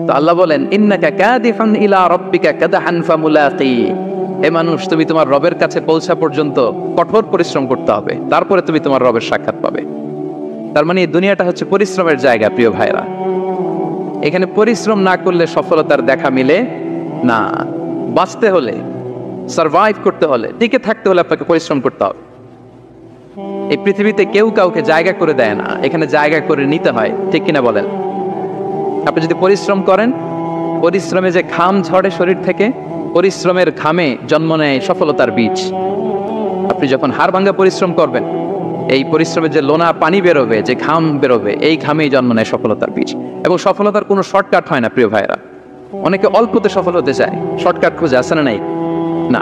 তো আল্লাহ বলেন ইন্নাকা কাদিহুন ইলা রাব্বিকা কাদহান ফামুলাকি, হে মানুষ তুমি তোমার রবের কাছে পৌঁছা পর্যন্ত কঠোর পরিশ্রম করতে হবে, তারপরে তুমি তোমার রবের সাক্ষাৎ পাবে। তার মানে এই দুনিয়াটা হচ্ছে পরিশ্রমের জায়গা প্রিয় ভাইরা। এখানে পরিশ্রম না করলে সফলতার দেখা মিলে না। বাঁচতে হলে, সারভাইভ করতে হলে, টিকে থাকতে হলে আপনাকে পরিশ্রম করতে হবে। এই পৃথিবীতে কেউ কাউকে জায়গা করে দেয় না, এখানে জায়গা করে নিতে হয়, ঠিক কিনা বলেন? আপনি যদি পরিশ্রম করেন, পরিশ্রমে যে ঘাম ঝরে শরীর থেকে, পরিশ্রমের ঘামে জন্ম নেয় সফলতার বীজ। আপনি যখন হাড় ভাঙা পরিশ্রম করবেন, এই পরিশ্রমে যে লোনা পানি বেরোবে, যে ঘাম বেরোবে, এই ঘামেই জন্ম নেয় সফলতার বীজ। এবং সফলতার কোনো শর্টকাট হয় না প্রিয় ভাইরা। অনেকে অল্পতে সফল হতে চায়, শর্টকাট খুঁজে, আসে না নাই? না,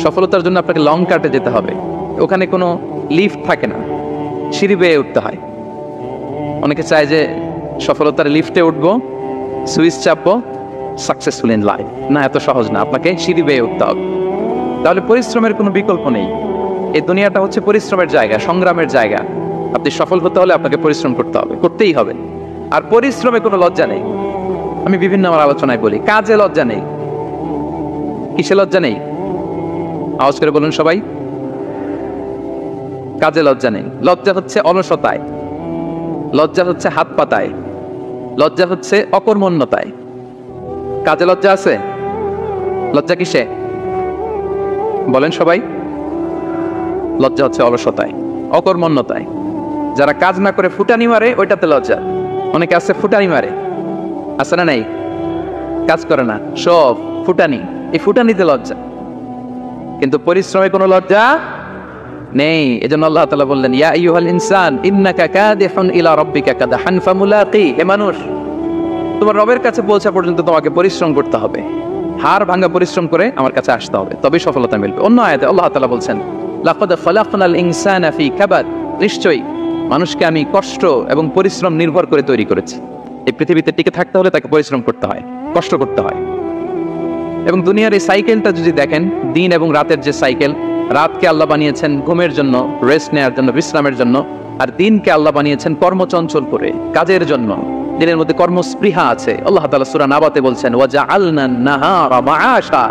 সফলতার জন্য আপনাকে লং কাটে যেতে হবে। ওখানে কোনো লিফট থাকে না, সিঁড়ি বেয়ে উঠতে হয়। অনেকে চায় যে সফলতার লিফটে উঠবো, সুইচ চাপবো, সাকসেসফুল ইন লাইফ। না, এত সহজ না, আপনাকে সিঁড়ি বেয়ে উঠতে হবে। তাহলে পরিশ্রমের কোনো বিকল্প নেই। এই দুনিয়াটা হচ্ছে পরিশ্রমের জায়গা, সংগ্রামের জায়গা। আপনি সফল হতে হলে আপনাকে পরিশ্রম করতে হবে, করতেই হবে। আর পরিশ্রমে কোনো লজ্জা নেই। আমি বিভিন্ন আমার আলোচনায় বলি, কাজে লজ্জা নেই। কিসে লজ্জা নেই? আওয়াজ করে বলুন সবাই। কাজে লজ্জা নেই। লজ্জা হচ্ছে অলসতায়, লজ্জা হচ্ছে হাত পাতায়, লজ্জা হচ্ছে অকর্মণ্যতায়। কাজে লজ্জা আছে? লজ্জা কিসে বলেন সবাই? লজ্জা হচ্ছে অলসতায়, অকর্মণ্যতায়। যারা কাজ না করে ফুটানি মারে, ওইটাতে লজ্জা। অনেকে আছে ফুটানি মারে, আছে না নাই? কাজ করে না, সব ফুটানি, এই ফুটানিতে লজ্জা। কিন্তু পরিশ্রমে কোনো লজ্জা নেই। এজন্য আল্লাহ তাআলা বললেন ইয়া আইয়ুহাল ইনসান ইন্নাকা কাদিহুন ইলা রাব্বিকা কাদহান ফামুলাকি, হে মানুষ তোমার রবের কাছে পৌঁছা পর্যন্ত তোমাকে পরিশ্রম করতে হবে। হাড় ভাঙা পরিশ্রম করে আমার কাছে আসতে হবে, তবেই সফলতা মিলবে। অন্য আয়াতে আল্লাহ তাআলা বলছেন লাকাদ খালাকনাল ইনসানা ফি কাবাদ, নিশ্চয়ই মানুষকে আমি কষ্ট এবং পরিশ্রম নির্ভর করে তৈরি করেছি। এই পৃথিবীতে টিকে থাকতে হলে তাকে পরিশ্রম করতে হয়, কষ্ট করতে হয়। এবং দুনিয়ার এই সাইকেলটা যদি দেখেন, দিন এবং রাতের যে সাইকেল, রাতকে আল্লাহ বানিয়েছেন ঘুমের জন্য, রেস্ট নেওয়ার জন্য, বিশ্রামের জন্য। আর দিনকে আল্লাহ বানিয়েছেন কর্মচঞ্চল করে, কাজের জন্য। দিনের মধ্যে কর্মস্পৃহা আছে। আল্লাহ তাআলা সূরা নাবাতে বলছেন ওয়াজআলনান নাহারা মাআশা,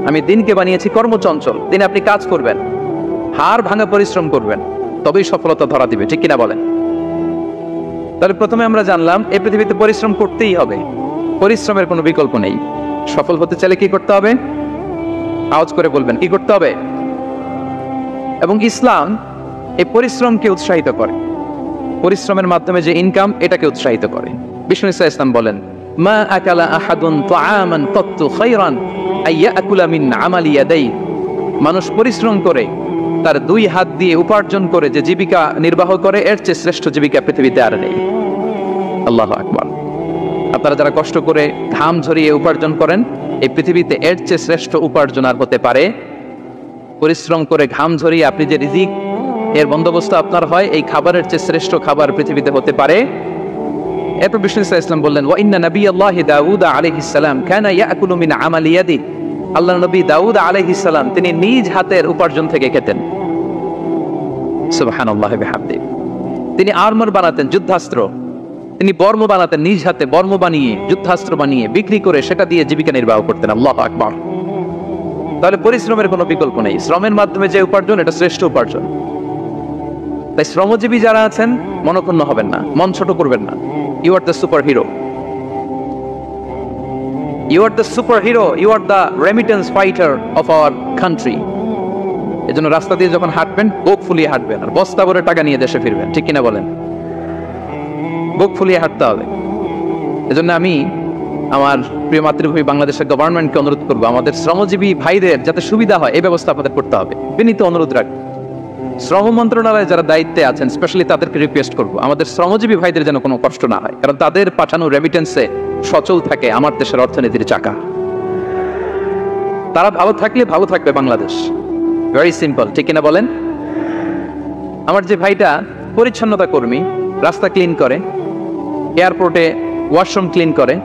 আমি দিনকে বানিয়েছি কর্মচঞ্চল। দিনে আপনি কাজ করবেন, হাড় ভাঙা পরিশ্রম করবেন, তবেই সফলতা ধরা দিবে, ঠিক কিনা বলেন? তাহলে প্রথমে আমরা জানলাম এই পৃথিবীতে পরিশ্রম করতেই হবে, পরিশ্রমের কোনো বিকল্প নেই। সফল হতে চাইলে কি করতে হবে? আওয়াজ করে বলবেন, কি করতে হবে? এবং ইসলাম এই পরিশ্রমকে উৎসাহিত করে, পরিশ্রমের মাধ্যমে যে ইনকাম, এটাকে উৎসাহিত করে। বিষ্ণু ইসা ইসলাম বলেন মা আকালা আহাদুন তাআমান কাত্তু খায়রান আইয়াকুলা মিন আমালি ইয়াদাই, মানুষ পরিশ্রম করে তার দুই হাত দিয়ে উপার্জন করে যে জীবিকা নির্বাহ করে, এর চেয়ে শ্রেষ্ঠ জীবিকা পৃথিবীতে আর নেই। আল্লাহু আকবার। আপনারা যারা কষ্ট করে ঘাম ঝরিয়ে উপার্জন করেন, এই পৃথিবীতে এর চেয়ে শ্রেষ্ঠ উপার্জন আর হতে পারে? পরিশ্রম করে ঘাম ঝরিয়ে আপনি যে রিজিক এর বন্দোবস্ত আপনার হয়, এই খাবারের চেয়ে শ্রেষ্ঠ খাবার পৃথিবীতে হতে পারে? এরপর বিষ্ণু ইসলাম বললেন ওয়া ইন্না নাবিয়াল্লাহি দাউদ আলাইহিস সালাম কানা ইয়াকুলু মিন আমালি ইয়াদি, আল্লাহর নবী দাউদ আলাইহিস সালাম তিনি নিজ হাতের উপার্জন থেকে খেতেন। সুবহানাল্লাহি ওয়া বিহামদিহি। তিনি আর্মার বানাতেন, যুদ্ধাস্ত্র। তিনি বর্ম বানাতেন, নিজ হাতে বর্ম বানিয়ে, যুদ্ধাস্ত্র বানিয়ে বিক্রি করে সেটা দিয়ে জীবিকা নির্বাহ করতেন। আল্লাহু আকবার। তাহলে পরিশ্রমের কোনো বিকল্প নেই। শ্রমের মাধ্যমে যে উপার্জন, এটা শ্রেষ্ঠ উপার্জন। তাই শ্রমজীবী যারা আছেন, মনক্ষুণ্ণ হবেন না, মন ছোট করবেন না। You are the super hero, you are the super hero, you are the remittance fighter of our country. এজন্য রাস্তা দিয়ে যখন হাঁটবেন, বুক ফুলিয়ে হাঁটবেন, আর বস্তা ভরে টাকা নিয়ে দেশে ফিরবেন, ঠিক কিনা বলেন? বুক ফুলিয়ে হাঁটতে হবে। এজন্য আমি আমার প্রিয় মাতৃভূমি বাংলাদেশের গভর্নমেন্টকে অনুরোধ করবো, আমাদের শ্রমজীবী ভাইদের যাতে সুবিধা হয়, এই ব্যবস্থা আপনাদের করতে হবে। বিনীত অনুরোধ রাখবো। শ্রম মন্ত্রণালয়ে যারা দায়িত্বে আছেন, স্পেশালি তাদেরকে রিকোয়েস্ট করবো, আমাদের শ্রমজীবী ভাইদের যেন কোনো কষ্ট না হয়, কারণ তাদের পাঠানো রেমিটেন্সে সচল থাকে আমার দেশের অর্থনীতির চাকা। তারা ভালো থাকলে ভালো থাকবে বাংলাদেশ। ভেরি সিম্পল, ঠিক কিনা বলেন? আমার যে ভাইটা পরিচ্ছন্নতা কর্মী, রাস্তা ক্লিন করে, এয়ারপোর্টে ওয়াশরুম ক্লিন করে,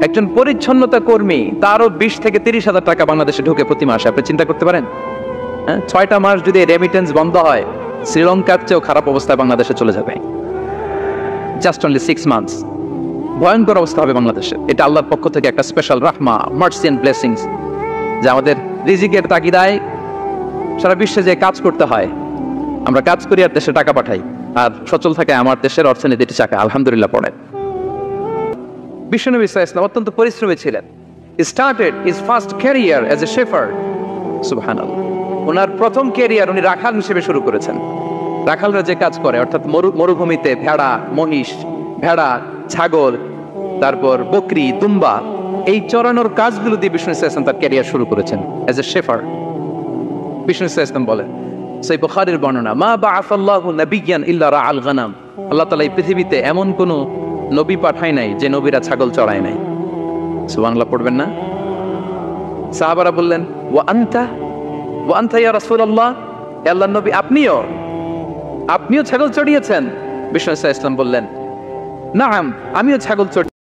একজন পরিচ্ছন্নতা কর্মী, তারও 20 থেকে 30 হাজার টাকা বাংলাদেশে ঢুকে প্রতি মাসে। আপনি চিন্তা করতে পারেন? 6টা মাস যদি রেমিটেন্স বন্ধ হয়, শ্রীলঙ্কার চেয়েও খারাপ অবস্থায় বাংলাদেশে চলে যাবে। Just only 6 months. ভয়ঙ্কর অবস্থা হবে বাংলাদেশে। এটা আল্লাহর পক্ষ থেকে একটা স্পেশাল রাহমা, মার্সি এন্ড ব্লেসিংস, যে আমাদের রিজিকের তাগিদায় সারা বিশ্বে যে কাজ করতে হয়, আমরা কাজ করি আর দেশে টাকা পাঠাই, আর সচল থাকে আমার দেশের অর্থনীতিটি চাকা, আলহামদুলিল্লাহ পড়ে। বিশ্বনবী সাল্লাল্লাহু আলাইহি ওয়াসাল্লাম অত্যন্ত পরিশ্রমী ছিলেন। He started his first career as a shepherd. সুবহানাল্লাহ। ওনার প্রথম ক্যারিয়ার উনি রাখাল হিসেবে শুরু করেছেন। রাখালরা যে কাজ করে, অর্থাৎ মরুভূমিতে ভেড়া, মহিষ, ভেড়া, ছাগল, তারপর বকরি, দুম্বা, এই চরানোর কাজগুলো দিয়ে বিষ্ণু সাল্লাল্লাহু আলাইহি ওয়াসাল্লাম তার ক্যারিয়ার শুরু করেছেন এজ এ শেফার্ড। বিষ্ণু সাল্লাল্লাহু আলাইহি ওয়াসাল্লাম বলেন, সহিহ বুখারীর বর্ণনা, মা বাআসাল্লাহু নাবিয়্যান ইল্লা রাআল গানাম। আল্লাহ তাআলা এই পৃথিবীতে এমন কোন নবী পাঠায় নাই যে নবীরা ছাগল চড়ায় নাই। সুবহানাল্লাহ পড়বেন না? সাহাবারা বললেন, ওয়া আনতা ইয়া রাসূলুল্লাহ, হে আল্লাহর নবী আপনিও ছাগল চড়িয়েছেন? বিষ্ণু সাল্লাল্লাহু আলাইহি ওয়াসাল্লাম বললেন, নাআম, আমিও ছাগল চড়ি।